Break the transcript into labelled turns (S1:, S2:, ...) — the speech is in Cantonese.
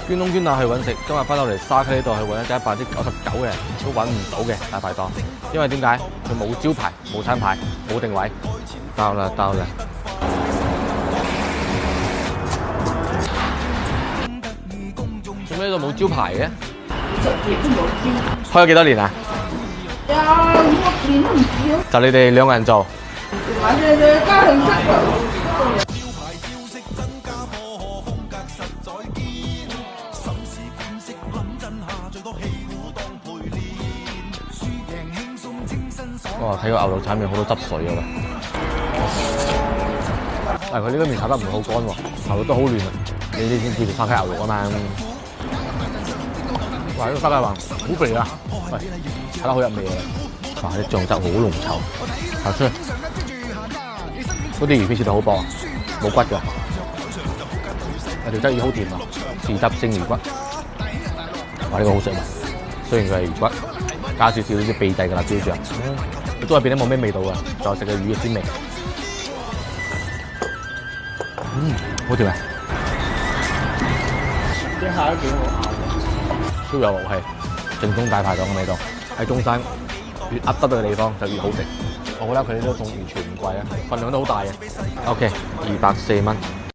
S1: 捐窿捐罅去揾食，今日翻到嚟沙溪呢度去揾一間99%嘅都揾唔到嘅大排檔，因為點解？佢冇招牌、冇餐牌、冇定位。到啦，到啦！做咩度冇招牌嘅？開咗幾多年啊？
S2: 有5、6年都唔止咯。
S1: 就你哋2個人做？
S2: 或者家庭式㗎。
S1: 哇！睇個牛肉炒麵好多汁水㗎喎，但係佢呢個麵炒得唔係好乾喎，牛肉都好嫩啊！你先叫做沙溪牛肉啊嘛。哇！呢個沙溪話好肥啊，喂，炒得好入味啊！哇！啲醬汁好濃稠，炒出嚟嗰啲魚片切得好薄，冇骨㗎，條汁魚好甜啊，豉汁蒸魚骨，哇！呢個好食啊，雖然佢係魚骨，加少少啲秘製嘅辣椒醬。都入邊都冇咩味道啊，就食嘅魚嘅鮮味。好甜啊！啲蟹都幾好咬嘅，超有鑊氣，正宗大排檔嘅味道。喺中山越噏得嘅地方就越好食。我覺得佢呢啲餸完全唔貴啊，份量都好大嘅。OK，204蚊。